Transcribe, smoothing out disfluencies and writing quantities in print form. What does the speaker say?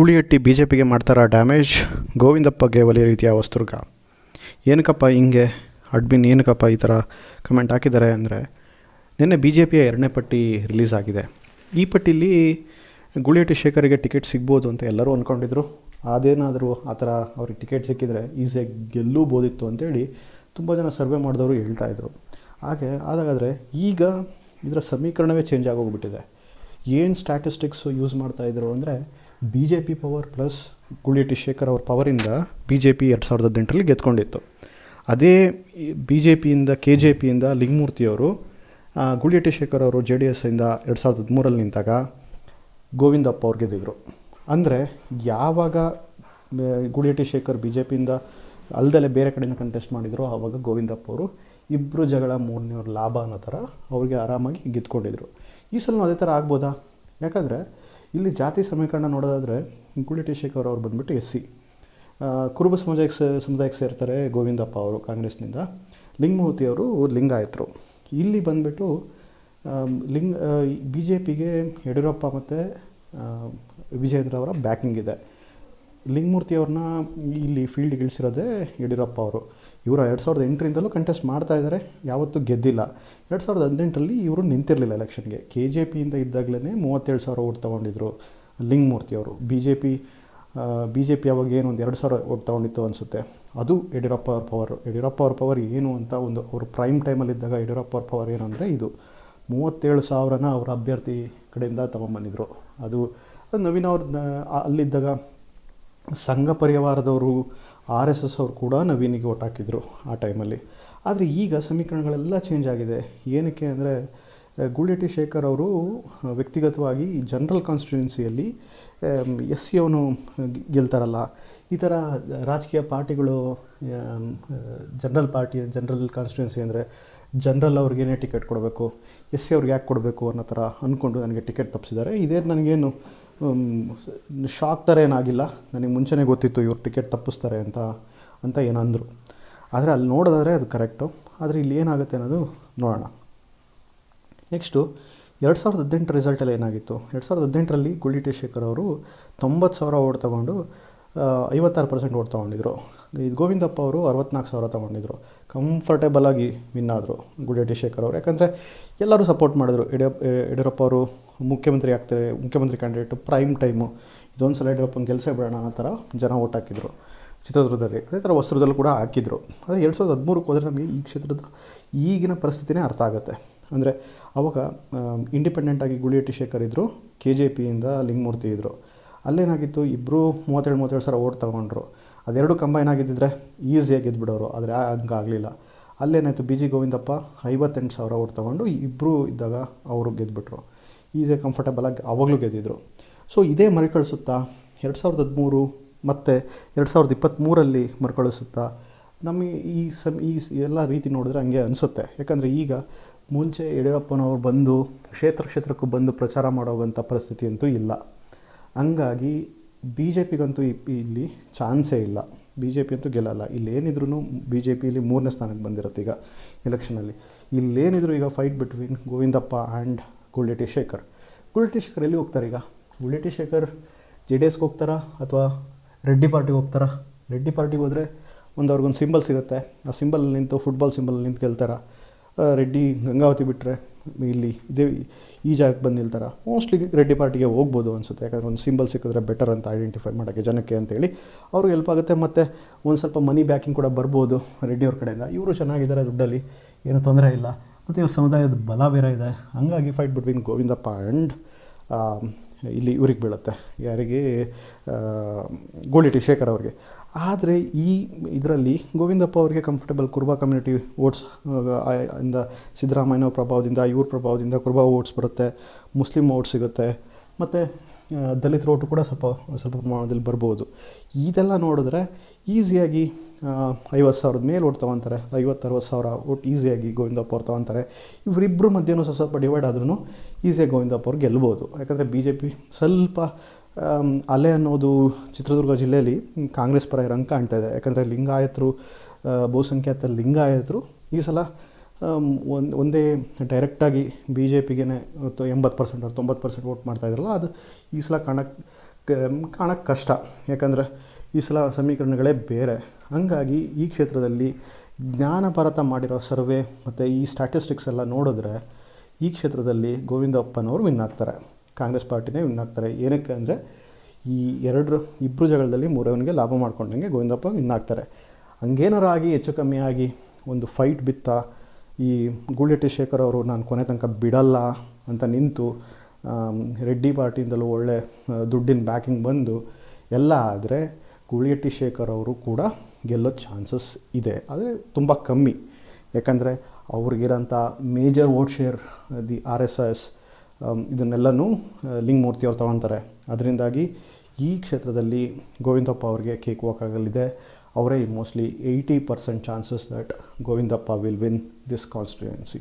ಹುಳಿಯಟ್ಟಿ B J ಪಿಗೆ ಮಾಡ್ತಾರ damage, ಗೋವಿಂದಪ್ಪಗೆ ಒಲಿಯ ರೀತಿಯ ವಸ್ತುರ್ಗ. ಏನಕ್ಕಪ್ಪ ಹಿಂಗೆ ಅಡ್ಮಿನ್ ಏನಕ್ಕಪ್ಪ ಈ ಥರ ಕಮೆಂಟ್ ಹಾಕಿದ್ದಾರೆ ಅಂದರೆ, ನಿನ್ನೆ ಬಿ ಜೆ ಪಿಯ 2ನೇ ಪಟ್ಟಿ ರಿಲೀಸ್ ಆಗಿದೆ. ಈ ಪಟ್ಟಿಲಿ ಗುಳಿಯಟ್ಟಿ ಶೇಖರಿಗೆ ಟಿಕೆಟ್ ಸಿಗ್ಬೋದು ಅಂತ ಎಲ್ಲರೂ ಅಂದ್ಕೊಂಡಿದ್ರು. ಅದೇನಾದರೂ ಆ ಥರ ಅವ್ರಿಗೆ ಟಿಕೆಟ್ ಸಿಕ್ಕಿದರೆ ಈಸಿಯಾಗಿ ಗೆಲ್ಲೂಬೋದಿತ್ತು ಅಂತೇಳಿ ತುಂಬ ಜನ ಸರ್ವೆ ಮಾಡಿದವರು ಹೇಳ್ತಾಯಿದ್ರು. ಹಾಗಾದರೆ ಈಗ ಇದರ ಸಮೀಕರಣವೇ ಚೇಂಜ್ ಆಗೋಗ್ಬಿಟ್ಟಿದೆ. ಏನು ಸ್ಟ್ಯಾಟಿಸ್ಟಿಕ್ಸು ಯೂಸ್ ಮಾಡ್ತಾಯಿದ್ರು ಅಂದರೆ, B J P power plus Goolihatti Shekhar ಅವ್ರ ಪವರಿಂದ ಬಿ ಜೆ ಪಿ 2018ರಲ್ಲಿ ಗೆದ್ಕೊಂಡಿತ್ತು. ಅದೇ ಬಿ ಜೆ ಪಿಯಿಂದ KJPಯಿಂದ ಲಿಂಗಮೂರ್ತಿಯವರು ಗುಳಿಯಟ್ಟಿ ಶೇಖರ್ ಅವರು JDSಯಿಂದ 2013ರಲ್ಲಿ ನಿಂತಾಗ ಗೋವಿಂದಪ್ಪ ಅವ್ರು ಗೆದ್ದಿದ್ರು. ಅಂದರೆ ಯಾವಾಗ ಗುಳಿಯಟ್ಟಿ ಶೇಖರ್ ಬಿ ಜೆ ಪಿಯಿಂದ ಅಲ್ದಲ್ಲೇ ಬೇರೆ ಕಡೆಯಿಂದ ಕಂಟೆಸ್ಟ್ ಮಾಡಿದ್ರು, ಆವಾಗ ಗೋವಿಂದಪ್ಪ ಅವರು ಇಬ್ಬರು ಜಗಳ ಮೂರನೇವ್ರ ಲಾಭ ಅನ್ನೋ ಥರ ಅವ್ರಿಗೆ ಆರಾಮಾಗಿ ಗೆದ್ಕೊಂಡಿದ್ರು. ಈ ಸಲ ಅದೇ ಥರ ಆಗ್ಬೋದಾ? ಯಾಕಂದರೆ ಇಲ್ಲಿ ಜಾತಿ ಸಮೀಕರಣ ನೋಡೋದಾದರೆ ಗುಳಿಯಟ್ಟಿ ಶೇಖರ್ ಅವ್ರು ಬಂದುಬಿಟ್ಟು SC, ಕುರುಬ ಸಮುದಾಯಕ್ಕೆ ಸೇರ್ತಾರೆ ಗೋವಿಂದಪ್ಪ ಅವರು ಕಾಂಗ್ರೆಸ್ನಿಂದ. ಲಿಂಗಮೂರ್ತಿಯವರು ಲಿಂಗಾಯತರು. ಇಲ್ಲಿ ಬಂದುಬಿಟ್ಟು ಬಿ ಜೆ ಪಿಗೆ ಯಡಿಯೂರಪ್ಪ ಮತ್ತು ವಿಜಯೇಂದ್ರ ಅವರ ಬ್ಯಾಕಿಂಗ್ ಇದೆ. ಲಿಂಗಮೂರ್ತಿಯವ್ರನ್ನ ಇಲ್ಲಿ ಫೀಲ್ಡ್ಗೆ ಇಳಿಸಿರೋದೇ ಯಡಿಯೂರಪ್ಪ ಅವರು. ಇವರು 2008ರಿಂದಲೂ ಕಂಟೆಸ್ಟ್ ಮಾಡ್ತಾಯಿದ್ದಾರೆ, ಯಾವತ್ತೂ ಗೆದ್ದಿಲ್ಲ. 2018ರಲ್ಲಿ ಇವರು ನಿಂತಿರಲಿಲ್ಲ ಎಲೆಕ್ಷನ್ಗೆ. KJPಯಿಂದ ಇದ್ದಾಗಲೇ 37,000 ಓಟ್ ತೊಗೊಂಡಿದ್ರು ಲಿಂಗಮೂರ್ತಿಯವರು. ಬಿ ಜೆ ಪಿ ಅವಾಗ ಏನು ಒಂದು 2,000 ಓಟ್ ತೊಗೊಂಡಿತ್ತು ಅನಿಸುತ್ತೆ. ಅದು ಯಡಿಯೂರಪ್ಪ ಅವ್ರ ಪವರು. ಯಡಿಯೂರಪ್ಪ ಅವ್ರ ಪವರ್ ಏನು ಅಂತ ಅವರು ಪ್ರೈಮ್ ಟೈಮಲ್ಲಿದ್ದಾಗ ಯಡಿಯೂರಪ್ಪ ಅವ್ರ ಪವರ್ ಏನು ಅಂದರೆ, ಇದು 37,000ನ ಅವರ ಅಭ್ಯರ್ಥಿ ಕಡೆಯಿಂದ ತೊಗೊಂಬಂದಿದ್ರು. ಅದು ನವೀನ್ ಅವ್ರ ಅಲ್ಲಿದ್ದಾಗ ಸಂಘ ಪರಿವಾರದವರು RSS ಅವರು ಕೂಡ ನವೀನಿಗೆ ಓಟ್ ಹಾಕಿದ್ರು ಆ ಟೈಮಲ್ಲಿ. ಆದರೆ ಈಗ ಸಮೀಕರಣಗಳೆಲ್ಲ ಚೇಂಜ್ ಆಗಿದೆ. ಏನಕ್ಕೆ ಅಂದರೆ, ಗುಳಿಯಟ್ಟಿ ಶೇಖರ್ ಅವರು ವ್ಯಕ್ತಿಗತವಾಗಿ ಜನ್ರಲ್ ಕಾನ್ಸ್ಟಿಟ್ಯೂನ್ಸಿಯಲ್ಲಿ SC ಅವನು ಗೆಲ್ತಾರಲ್ಲ, ಈ ಥರ ರಾಜಕೀಯ ಪಾರ್ಟಿಗಳು ಜನರಲ್ ಕಾನ್ಸ್ಟಿಟ್ಯೂನ್ಸಿ ಅಂದರೆ ಜನರಲ್ ಅವ್ರಿಗೇನೇ ಟಿಕೆಟ್ ಕೊಡಬೇಕು, SC ಅವ್ರಿಗೆ ಯಾಕೆ ಕೊಡಬೇಕು ಅನ್ನೋ ಥರ ಅಂದ್ಕೊಂಡು ನನಗೆ ಟಿಕೆಟ್ ತಪ್ಪಿಸಿದ್ದಾರೆ. ಇದೇ ನನಗೇನು ಶಾಕ್ ಥರ ಏನಾಗಿಲ್ಲ, ನನಗೆ ಮುಂಚೆನೇ ಗೊತ್ತಿತ್ತು ಇವ್ರು ಟಿಕೆಟ್ ತಪ್ಪಿಸ್ತಾರೆ ಅಂತ ಏನಂದರು. ಆದರೆ ಅಲ್ಲಿ ನೋಡೋದಾದರೆ ಅದು ಕರೆಕ್ಟು. ಆದರೆ ಇಲ್ಲಿ ಏನಾಗುತ್ತೆ ಅನ್ನೋದು ನೋಡೋಣ. ನೆಕ್ಸ್ಟು 2018 ರಿಸಲ್ಟಲ್ಲಿ ಏನಾಗಿತ್ತು. 2018ರಲ್ಲಿ ಗುಳಿಯಟ್ಟಿ ಶೇಖರ್ ಅವರು 90,000 ಓಟ್ ತೊಗೊಂಡು 56% ಓಟ್ ತೊಗೊಂಡಿದ್ರು. ಇದು ಗೋವಿಂದಪ್ಪ ಅವರು 64,000 ತೊಗೊಂಡಿದ್ರು. ಕಂಫರ್ಟೇಬಲಾಗಿ ವಿನ್ ಆದರು ಗುಳಿಯಟ್ಟಿ ಶೇಖರ್ ಅವರು. ಯಾಕಂದರೆ ಎಲ್ಲರೂ ಸಪೋರ್ಟ್ ಮಾಡಿದ್ರು. ಯಡಿಯೂರಪ್ಪ ಅವರು ಮುಖ್ಯಮಂತ್ರಿ ಕ್ಯಾಂಡಿಡೇಟು, ಪ್ರೈಮ್ ಟೈಮು, ಇದೊಂದು ಸಲ ಯಡಿಯೂರಪ್ಪನ ಕೆಲಸ ಬಿಡೋಣ ಅನ್ನೋ ಥರ ಜನ ಓಟ್ ಹಾಕಿದ್ರು ಚಿತ್ರದುರ್ಗದಲ್ಲಿ. ಅದೇ ಥರ ವಸ್ತ್ರದಲ್ಲೂ ಕೂಡ ಹಾಕಿದ್ರು. ಆದರೆ 2013ಕ್ಕೆ ಹೋದರೆ ನಮಗೆ ಈ ಕ್ಷೇತ್ರದ ಈಗಿನ ಪರಿಸ್ಥಿತಿನೇ ಅರ್ಥ ಆಗುತ್ತೆ. ಅಂದರೆ ಅವಾಗ ಇಂಡಿಪೆಂಡೆಂಟಾಗಿ ಗುಳಿಯಟ್ಟಿ ಶೇಖರ್ ಇದ್ದರು, KJPಯಿಂದ ಲಿಂಗಮೂರ್ತಿ ಇದ್ದರು. ಅಲ್ಲೇನಾಗಿತ್ತು, ಇಬ್ಬರು 37,000 ಓಟ್ ತೊಗೊಂಡ್ರು. ಅದೆರಡು ಕಂಬೈನ್ ಆಗಿದ್ದಿದ್ರೆ ಈಸಿಯಾಗಿ ಗೆದ್ದುಬಿಡೋರು. ಆದರೆ ಹಂಗಾಗಲಿಲ್ಲ. ಅಲ್ಲೇನಾಯಿತು, BG ಗೋವಿಂದಪ್ಪ 58,000 ಓಟ್ ತೊಗೊಂಡು ಇಬ್ಬರು ಇದ್ದಾಗ ಅವರು ಗೆದ್ದುಬಿಟ್ರು. ಈಸಿಯಾಗಿ ಕಂಫರ್ಟೇಬಲಾಗಿ ಆವಾಗಲೂ ಗೆದ್ದಿದ್ರು. ಸೊ ಇದೇ ಮರುಕಳಿಸುತ್ತಾ 2013 ಮತ್ತು 2023ರಲ್ಲಿ ಮರುಕಳಿಸುತ್ತಾ? ನಮಗೆ ಈ ಎಲ್ಲ ರೀತಿ ನೋಡಿದ್ರೆ ಹಂಗೆ ಅನಿಸುತ್ತೆ. ಯಾಕಂದರೆ ಈಗ ಮುಂಚೆ ಯಡಿಯೂರಪ್ಪನವ್ರು ಬಂದು ಕ್ಷೇತ್ರಕ್ಕೂ ಬಂದು ಪ್ರಚಾರ ಮಾಡೋವಂಥ ಪರಿಸ್ಥಿತಿ ಅಂತೂ ಇಲ್ಲ. ಹಂಗಾಗಿ BJPಗಂತೂ ಇಲ್ಲಿ ಚಾನ್ಸೇ ಇಲ್ಲ. BJP ಅಂತೂ ಗೆಲ್ಲಲ್ಲ. ಇಲ್ಲೇನಿದ್ರು BJP ಇಲ್ಲಿ 3ನೇ ಸ್ಥಾನಕ್ಕೆ ಬಂದಿರುತ್ತೆ ಈಗ ಎಲೆಕ್ಷನಲ್ಲಿ. ಇಲ್ಲೇನಿದ್ರು ಈಗ fight between Govindappa and Goolihatti Shekhar. Goolihatti Shekhar ಎಲ್ಲಿ ಹೋಗ್ತಾರೆ ಈಗ? ಗುಳಿಯಟ್ಟಿ ಶೇಖರ್ JDSಗೆ ಹೋಗ್ತಾರಾ ಅಥವಾ ರೆಡ್ಡಿ ಪಾರ್ಟಿಗೆ ಹೋಗ್ತಾರಾ? ರೆಡ್ಡಿ ಪಾರ್ಟಿಗೆ ಹೋದರೆ ಅವ್ರಿಗೊಂದು ಸಿಂಬಲ್ ಸಿಗುತ್ತೆ. ಆ ಸಿಂಬಲಲ್ಲಿ ನಿಂತು, ಫುಟ್ಬಾಲ್ ಸಿಂಬಲಲ್ಲಿ ನಿಂತು ಗೆಲ್ತಾರ. ರೆಡ್ಡಿ ಗಂಗಾವತಿ ಬಿಟ್ಟರೆ ಇಲ್ಲಿ ಈ ಜಾಗಕ್ಕೆ ಬಂದು ನಿಲ್ತಾರೆ. ಮೋಸ್ಟ್ಲಿ ರೆಡ್ಡಿ ಪಾರ್ಟಿಗೆ ಹೋಗ್ಬೋದು ಅನಿಸುತ್ತೆ. ಯಾಕಂದರೆ ಒಂದು ಸಿಂಬಲ್ ಸಿಕ್ಕಿದ್ರೆ ಬೆಟರ್ ಅಂತ ಐಡೆಂಟಿಫೈ ಮಾಡೋಕ್ಕೆ ಜನಕ್ಕೆ ಅಂತೇಳಿ ಅವ್ರಿಗೆ ಹೆಲ್ಪ್ ಆಗುತ್ತೆ. ಮತ್ತು ಒಂದು ಸ್ವಲ್ಪ ಮನಿ ಬ್ಯಾಕಿಂಗ್ ಕೂಡ ಬರ್ಬೋದು ರೆಡ್ಡಿಯವ್ರ ಕಡೆಯಿಂದ. ಇವರು ಚೆನ್ನಾಗಿದ್ದಾರೆ ದುಡ್ಡಲ್ಲಿ, ಏನೂ ತೊಂದರೆ ಇಲ್ಲ. ಮತ್ತು ಇವ್ರ ಸಮುದಾಯದ ಬಲ ಬೇರೆ ಇದೆ. ಹಂಗಾಗಿ ಫೈಟ್ ಬಿಟ್ವೀನ್ ಗೋವಿಂದಪ್ಪ ಆ್ಯಂಡ್ ಇಲ್ಲಿ ಇವ್ರಿಗೆ ಬೀಳುತ್ತೆ. ಯಾರಿಗೆ? ಗುಳಿಯಟ್ಟಿ ಶೇಖರ್ ಅವ್ರಿಗೆ. ಆದರೆ ಇದರಲ್ಲಿ ಗೋವಿಂದಪ್ಪ ಅವರಿಗೆ ಕಂಫರ್ಟೇಬಲ್ ಕುರುಬ ಕಮ್ಯುನಿಟಿ ಓಟ್ಸ್ ಇಂದ, ಸಿದ್ದರಾಮಯ್ಯನವ್ರ ಪ್ರಭಾವದಿಂದ, ಇವ್ರ ಪ್ರಭಾವದಿಂದ ಕುರುಬ ಓಟ್ಸ್ ಬರುತ್ತೆ, ಮುಸ್ಲಿಂ ಓಟ್ಸ್ ಸಿಗುತ್ತೆ, ಮತ್ತು ದಲಿತ ಓಟು ಕೂಡ ಸ್ವಲ್ಪ ಪ್ರಮಾಣದಲ್ಲಿ ಬರ್ಬೋದು. ಇದೆಲ್ಲ ನೋಡಿದ್ರೆ ಈಸಿಯಾಗಿ 50,000 ಮೇಲೆ ಓಟ್ ತೊಗೊತಾರೆ. 50,000-60,000 ಓಟ್ ಈಸಿಯಾಗಿ ಗೋವಿಂದಪ್ಪ ಅವ್ರು ತೊಗೊತಾರೆ. ಇವರಿಬ್ಬರು ಮಧ್ಯನೂ ಸ್ವಲ್ಪ ಡಿವೈಡ್ ಆದ್ರೂ ಈಸಿಯಾಗಿ ಗೋವಿಂದಪ್ಪ ಅವ್ರು ಗೆಲ್ಬೋದು. ಯಾಕಂದರೆ BJP ಸ್ವಲ್ಪ ಅಲೆ ಅನ್ನೋದು ಚಿತ್ರದುರ್ಗ ಜಿಲ್ಲೆಯಲ್ಲಿ ಕಾಂಗ್ರೆಸ್ ಪರ ಇರೋಂಗೆ ಕಾಣ್ತಾ ಇದೆ. ಯಾಕಂದರೆ ಲಿಂಗಾಯತರು, ಬಹುಸಂಖ್ಯಾತ ಲಿಂಗಾಯತರು ಈ ಸಲ ಒಂದೇ ಡೈರೆಕ್ಟಾಗಿ BJPಗೆ 80% 90% ವೋಟ್ ಮಾಡ್ತಾಯಿದ್ರಲ್ಲ, ಅದು ಈ ಸಲ ಕಾಣೋಕ್ಕೆ ಕಷ್ಟ. ಯಾಕಂದರೆ ಈ ಸಲ ಸಮೀಕರಣಗಳೇ ಬೇರೆ. ಹಂಗಾಗಿ ಈ ಕ್ಷೇತ್ರದಲ್ಲಿ ಜ್ಞಾನಭಾರತ ಮಾಡಿರೋ ಸರ್ವೆ ಮತ್ತು ಈ ಸ್ಟ್ಯಾಟಿಸ್ಟಿಕ್ಸ್ ಎಲ್ಲ ನೋಡಿದ್ರೆ ಈ ಕ್ಷೇತ್ರದಲ್ಲಿ ಗೋವಿಂದಪ್ಪನವರು ವಿನ್ ಆಗ್ತಾರೆ, ಕಾಂಗ್ರೆಸ್ ಪಾರ್ಟಿನೇ ವಿನ್ ಆಗ್ತಾರೆ. ಏನಕ್ಕೆ ಅಂದರೆ ಈ ಇಬ್ಬರು ಜಗಳದಲ್ಲಿ ಮೂರವನಿಗೆ ಲಾಭ ಮಾಡ್ಕೊಂಡಂಗೆ ಗೋವಿಂದಪ್ಪ ವಿನ್ ಆಗ್ತಾರೆ. ಹಂಗೇನಾರು ಆಗಿ ಹೆಚ್ಚು ಕಮ್ಮಿ ಆಗಿ ಒಂದು ಫೈಟ್ ಬಿತ್ತ ಈ ಗೂಳಿಹಟ್ಟಿ ಶೇಖರ್ ಅವರು ನಾನು ಕೊನೆ ತನಕ ಬಿಡಲ್ಲ ಅಂತ ನಿಂತು ರೆಡ್ಡಿ ಪಾರ್ಟಿಯಿಂದಲೂ ಒಳ್ಳೆ ದುಡ್ಡಿನ ಬ್ಯಾಕಿಂಗ್ ಬಂದು ಎಲ್ಲ ಆದರೆ ಗೂಳಿಹಟ್ಟಿ ಶೇಖರ್ ಅವರು ಕೂಡ ಗೆಲ್ಲೋ ಚಾನ್ಸಸ್ ಇದೆ, ಆದರೆ ತುಂಬ ಕಮ್ಮಿ. ಯಾಕಂದರೆ ಅವ್ರಿಗಿರೋಂಥ major vote share the RSS ಇದನ್ನೆಲ್ಲನೂ ಲಿಂಗಮೂರ್ತಿ ಅವ್ರು ತೊಗೊತಾರೆ. ಅದರಿಂದಾಗಿ ಈ ಕ್ಷೇತ್ರದಲ್ಲಿ ಗೋವಿಂದಪ್ಪ ಅವ್ರಿಗೆ ಕೇಕ್ ವಾಕ್ ಆಗಲಿದೆ. ಅವರೇ mostly 80% chances that Govindappa will win this constituency.